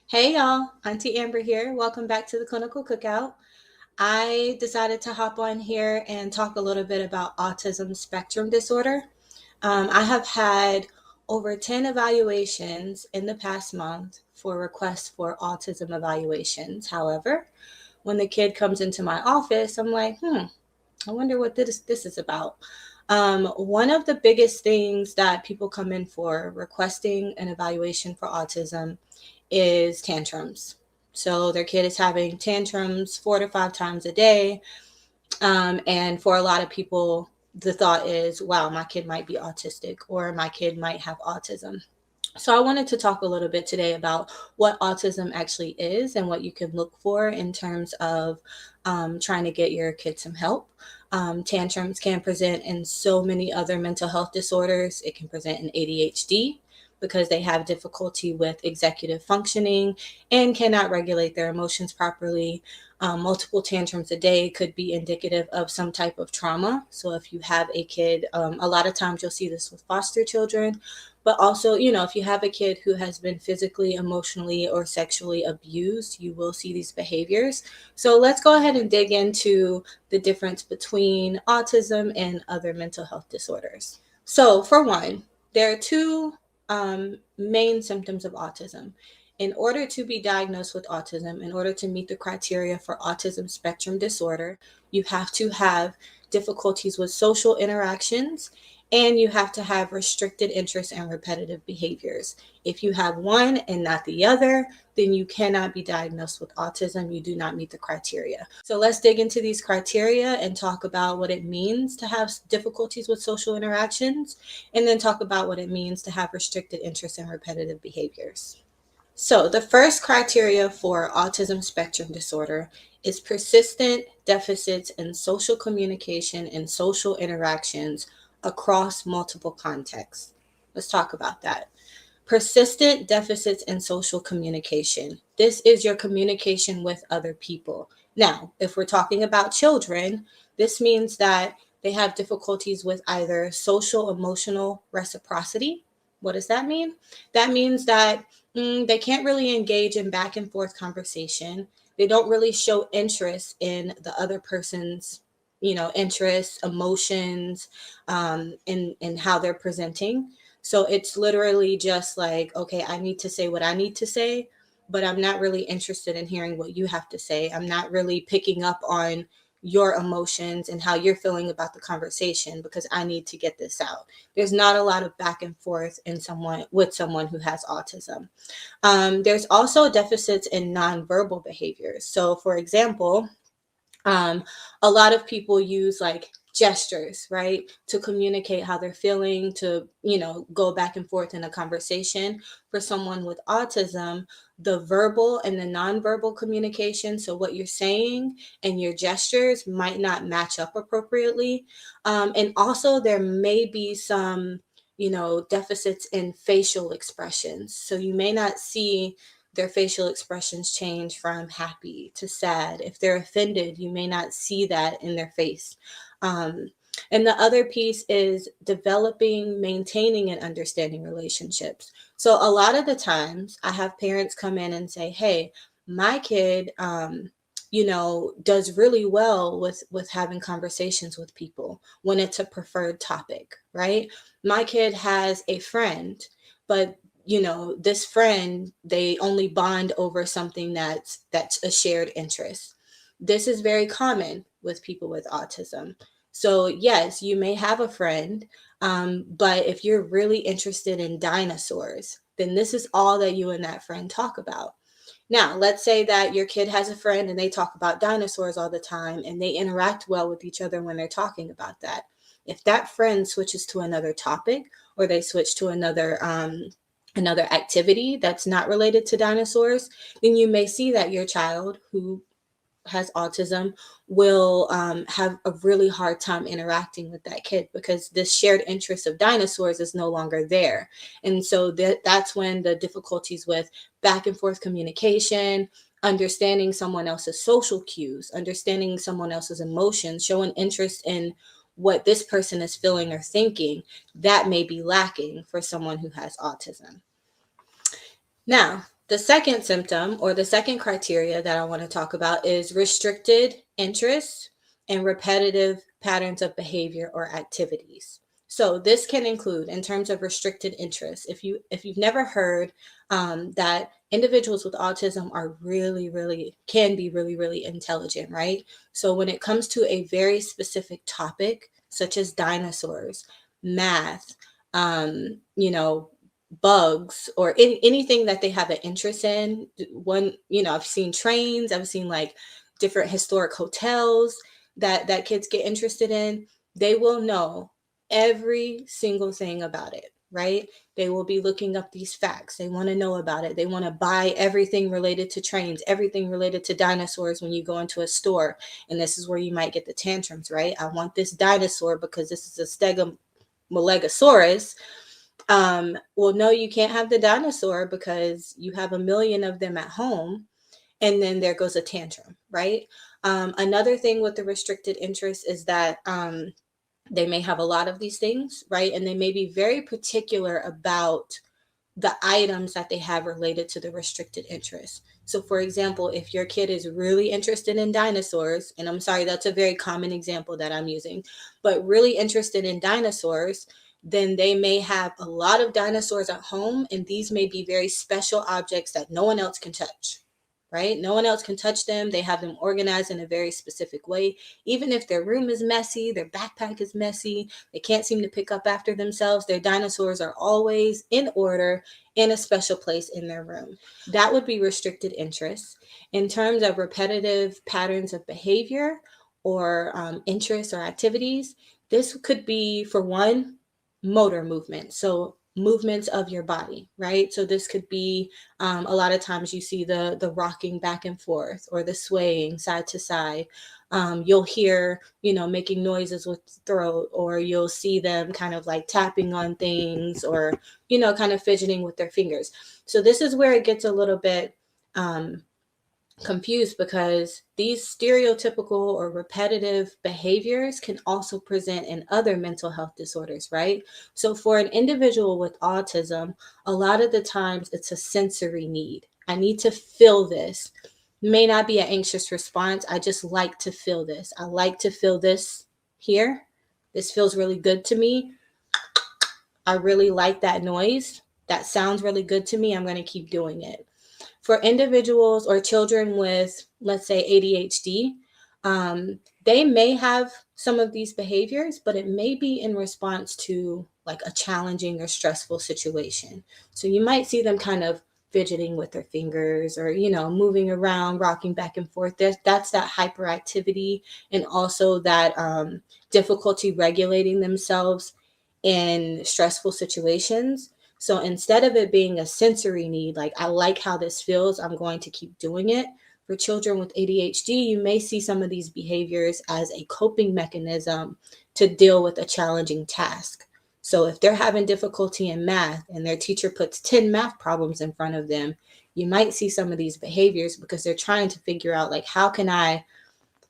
Hey y'all, Auntie Amber here. Welcome back to the Clinical Cookout. I decided to hop on here and talk a little bit about Autism Spectrum Disorder. I have had over 10 evaluations in the past month for requests for autism evaluations. However, when the kid comes into my office, I'm like, I wonder what this is about. One of the biggest things that people come in for requesting an evaluation for autism is tantrums. So their kid is having tantrums 4 to 5 times a day. And for a lot of people, the thought is, wow, my kid might be autistic or my kid might have autism. So I wanted to talk a little bit today about what autism actually is and what you can look for in terms of trying to get your kid some help. Tantrums can present in so many other mental health disorders. It can present in ADHD because they have difficulty with executive functioning and cannot regulate their emotions properly. Multiple tantrums a day could be indicative of some type of trauma. So if you have a kid, a lot of times you'll see this with foster children, but also, if you have a kid who has been physically, emotionally, or sexually abused, you will see these behaviors. So let's go ahead and dig into the difference between autism and other mental health disorders. So, for one, there are two main symptoms of autism. In order to be diagnosed with autism, in order to meet the criteria for autism spectrum disorder, you have to have difficulties with social interactions and you have to have restricted interest and repetitive behaviors. If you have one and not the other, then you cannot be diagnosed with autism. You do not meet the criteria. So let's dig into these criteria and talk about what it means to have difficulties with social interactions, and then talk about what it means to have restricted interest and repetitive behaviors. So, the first criteria for autism spectrum disorder is persistent deficits in social communication and social interactions across multiple contexts. Let's talk about that. Persistent deficits in social communication. This is your communication with other people. Now, if we're talking about children, this means that they have difficulties with either social emotional reciprocity. What does that mean? That means that they can't really engage in back and forth conversation. They don't really show interest in the other person's, interests, emotions, in how they're presenting. So it's literally just like, okay, I need to say what I need to say, but I'm not really interested in hearing what you have to say. I'm not really picking up on your emotions and how you're feeling about the conversation because I need to get this out. There's not a lot of back and forth in someone who has autism. There's also deficits in nonverbal behaviors. So, for example, um, a lot of people use like gestures, right, to communicate how they're feeling, to, go back and forth in a conversation. For someone with autism, the verbal and the nonverbal communication, so what you're saying and your gestures might not match up appropriately. And also, there may be some, deficits in facial expressions. So you may not see their facial expressions change from happy to sad. If they're offended, you may not see that in their face. Um, and the other piece is developing, maintaining, and understanding relationships. So a lot of the times I have parents come in and say, hey, my kid, does really well with having conversations with people when it's a preferred topic, right? My kid has a friend, but this friend, they only bond over something that's a shared interest. This is very common with people with autism. So yes, you may have a friend, but if you're really interested in dinosaurs, then this is all that you and that friend talk about. Now, let's say that your kid has a friend and they talk about dinosaurs all the time and they interact well with each other when they're talking about that. If that friend switches to another topic or they switch to another activity that's not related to dinosaurs, then you may see that your child who has autism will have a really hard time interacting with that kid because this shared interest of dinosaurs is no longer there. And so that's when the difficulties with back and forth communication, understanding someone else's social cues, understanding someone else's emotions, showing interest in what this person is feeling or thinking, that may be lacking for someone who has autism. Now, The second symptom or the second criteria that I want to talk about is restricted interest and repetitive patterns of behavior or activities. So this can include, in terms of restricted interest, if you've never heard that individuals with autism are can be really intelligent, right? So when it comes to a very specific topic, such as dinosaurs, math, you know, bugs, or anything that they have an interest in. I've seen trains, I've seen like different historic hotels that kids get interested in. They will know every single thing about it, right? They will be looking up these facts. They want to know about it. They want to buy everything related to trains, everything related to dinosaurs when you go into a store. And this is where you might get the tantrums, right? I want this dinosaur because this is a Stegosaurus. Well, no, you can't have the dinosaur because you have a million of them at home. And then there goes a tantrum, right? Another thing with the restricted interest is that they may have a lot of these things, right? And they may be very particular about the items that they have related to the restricted interest. So, for example, if your kid is really interested in dinosaurs, and I'm sorry, that's a very common example that I'm using, but really interested in dinosaurs, then they may have a lot of dinosaurs at home, and these may be very special objects that no one else can touch, right? No one else can touch them. They have them organized in a very specific way. Even if their room is messy, their backpack is messy, they can't seem to pick up after themselves, their dinosaurs are always in order in a special place in their room. That would be restricted interest. In terms of repetitive patterns of behavior or interests or activities, this could be, for one, motor movement. So movements of your body, right? So this could be a lot of times you see the rocking back and forth or the swaying side to side. You'll hear, making noises with the throat, or you'll see them kind of like tapping on things, or, kind of fidgeting with their fingers. So this is where it gets a little bit confused, because these stereotypical or repetitive behaviors can also present in other mental health disorders, right? So for an individual with autism, a lot of the times it's a sensory need. I need to feel this. May not be an anxious response. I just like to feel this. I like to feel this here. This feels really good to me. I really like that noise. That sounds really good to me. I'm going to keep doing it. For individuals or children with, let's say, ADHD, they may have some of these behaviors, but it may be in response to like a challenging or stressful situation. So you might see them kind of fidgeting with their fingers, or, moving around, rocking back and forth. That's that hyperactivity, and also that difficulty regulating themselves in stressful situations. So instead of it being a sensory need, like I like how this feels, I'm going to keep doing it. For children with ADHD, you may see some of these behaviors as a coping mechanism to deal with a challenging task. So if they're having difficulty in math and their teacher puts 10 math problems in front of them, you might see some of these behaviors because they're trying to figure out, like, how can I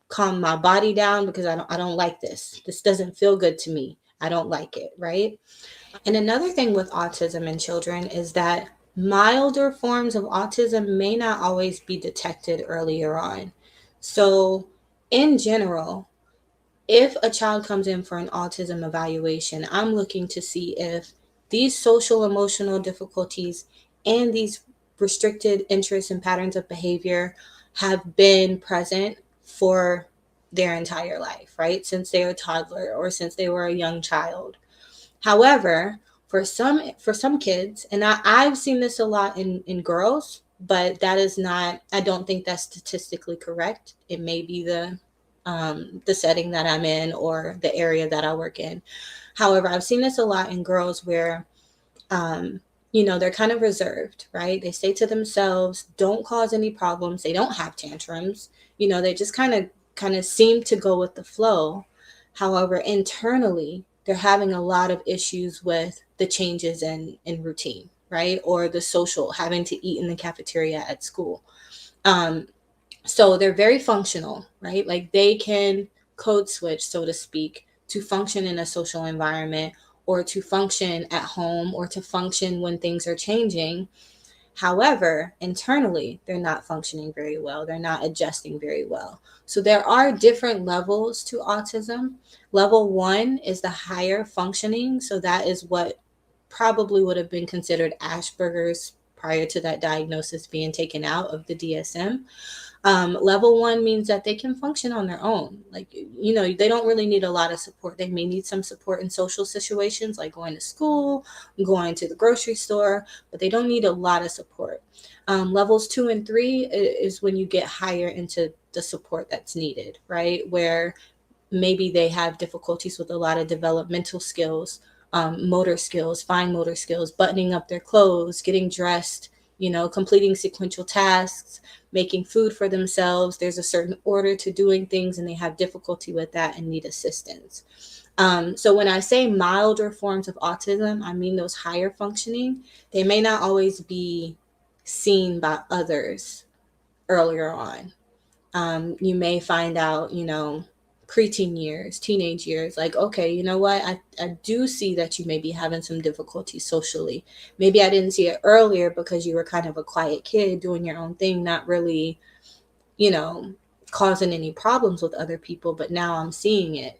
calm my body down, because I don't like this. This doesn't feel good to me. I don't like it, right? And another thing with autism in children is that milder forms of autism may not always be detected earlier on. So, in general, if a child comes in for an autism evaluation, I'm looking to see if these social emotional difficulties and these restricted interests and patterns of behavior have been present for their entire life, right? Since they were a toddler or since they were a young child. However, for some kids, and I've seen this a lot in girls, but that is not, I don't think that's statistically correct. It may be the setting that I'm in or the area that I work in. However, I've seen this a lot in girls where they're kind of reserved, right? They stay to themselves, don't cause any problems, they don't have tantrums, they just kind of seem to go with the flow. However, internally, they're having a lot of issues with the changes in routine, right? Or the social, having to eat in the cafeteria at school. So they're very functional, right? Like they can code switch, so to speak, to function in a social environment, or to function at home, or to function when things are changing. However, internally, they're not functioning very well. They're not adjusting very well. So there are different levels to autism. Level 1 is the higher functioning. So that is what probably would have been considered Asperger's prior to that diagnosis being taken out of the DSM. Level 1 means that they can function on their own. Like, they don't really need a lot of support. They may need some support in social situations like going to school, going to the grocery store, but they don't need a lot of support. Levels 2 and 3 is when you get higher into the support that's needed, right? Where maybe they have difficulties with a lot of developmental skills, motor skills, fine motor skills, buttoning up their clothes, getting dressed, completing sequential tasks, making food for themselves. There's a certain order to doing things, and they have difficulty with that and need assistance. So when I say milder forms of autism, I mean those higher functioning. They may not always be seen by others earlier on. You may find out, preteen years, teenage years, like, okay, you know what? I do see that you may be having some difficulty socially. Maybe I didn't see it earlier because you were kind of a quiet kid doing your own thing, not really, causing any problems with other people, but now I'm seeing it.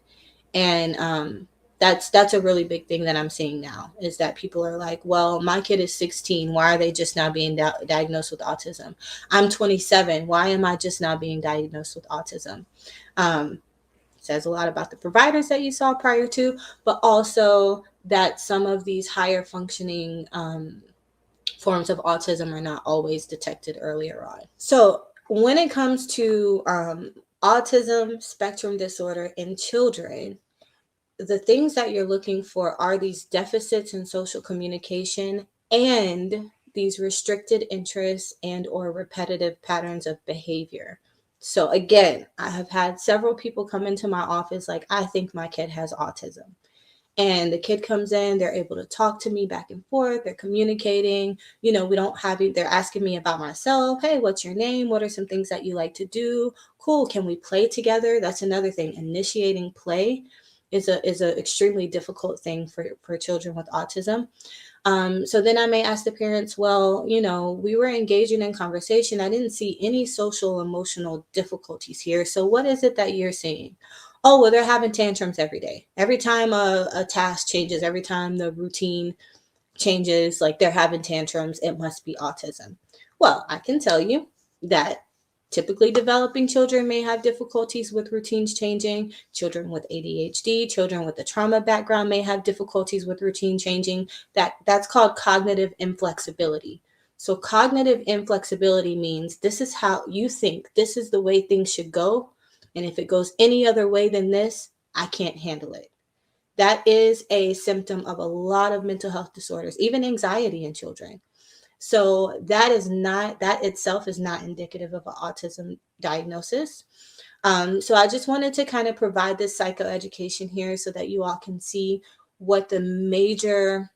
And that's a really big thing that I'm seeing now, is that people are like, well, my kid is 16. Why are they just now being diagnosed with autism? I'm 27. Why am I just now being diagnosed with autism? Says a lot about the providers that you saw prior to, but also that some of these higher functioning forms of autism are not always detected earlier on. So when it comes to autism spectrum disorder in children, the things that you're looking for are these deficits in social communication and these restricted interests and or repetitive patterns of behavior. So again, I have had several people come into my office like, I think my kid has autism. And the kid comes in, they're able to talk to me back and forth, they're communicating, we don't have you, they're asking me about myself. Hey, what's your name? What are some things that you like to do? Cool, can we play together? That's another thing. Initiating play is a extremely difficult thing for children with autism. So then I may ask the parents, well, we were engaging in conversation. I didn't see any social emotional difficulties here. So what is it that you're seeing? Oh, well, they're having tantrums every day. Every time a task changes, every time the routine changes, like they're having tantrums, it must be autism. Well, I can tell you that typically developing children may have difficulties with routines changing. Children with ADHD, children with a trauma background may have difficulties with routine changing. That's called cognitive inflexibility. So cognitive inflexibility means this is how you think, this is the way things should go. And if it goes any other way than this, I can't handle it. That is a symptom of a lot of mental health disorders, even anxiety in children. So that itself is not indicative of an autism diagnosis. So I just wanted to kind of provide this psychoeducation here so that you all can see what the major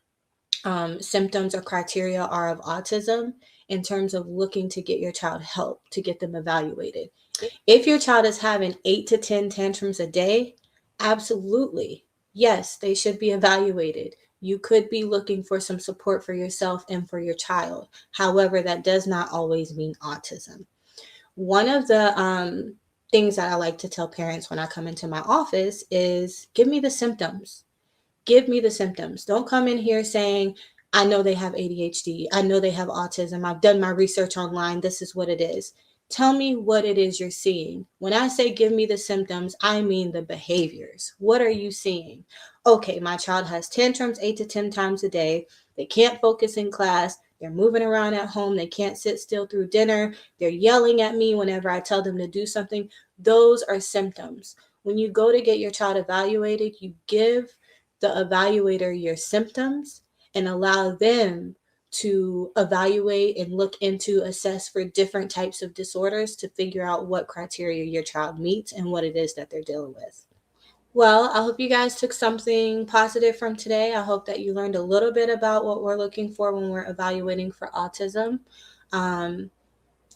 symptoms or criteria are of autism in terms of looking to get your child help, to get them evaluated. If your child is having 8 to 10 tantrums a day, absolutely, yes, they should be evaluated. You could be looking for some support for yourself and for your child. However, that does not always mean autism. One of the things that I like to tell parents when I come into my office is, give me the symptoms. Give me the symptoms. Don't come in here saying, I know they have ADHD. I know they have autism. I've done my research online. This is what it is. Tell me what it is you're seeing. When I say give me the symptoms, I mean the behaviors. What are you seeing? Okay, my child has tantrums 8 to 10 times a day. They can't focus in class. They're moving around at home. They can't sit still through dinner. They're yelling at me whenever I tell them to do something. Those are symptoms. When you go to get your child evaluated, you give the evaluator your symptoms and allow them to evaluate and look into, assess for different types of disorders to figure out what criteria your child meets and what it is that they're dealing with. Well, I hope you guys took something positive from today. I hope that you learned a little bit about what we're looking for when we're evaluating for autism.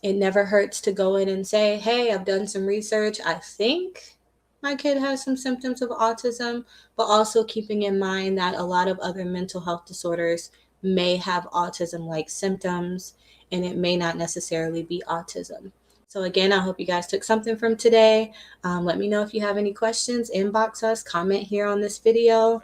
It never hurts to go in and say, hey, I've done some research. I think my kid has some symptoms of autism, but also keeping in mind that a lot of other mental health disorders may have autism-like symptoms, and it may not necessarily be autism. So again, I hope you guys took something from today. Let me know if you have any questions, inbox us, comment here on this video.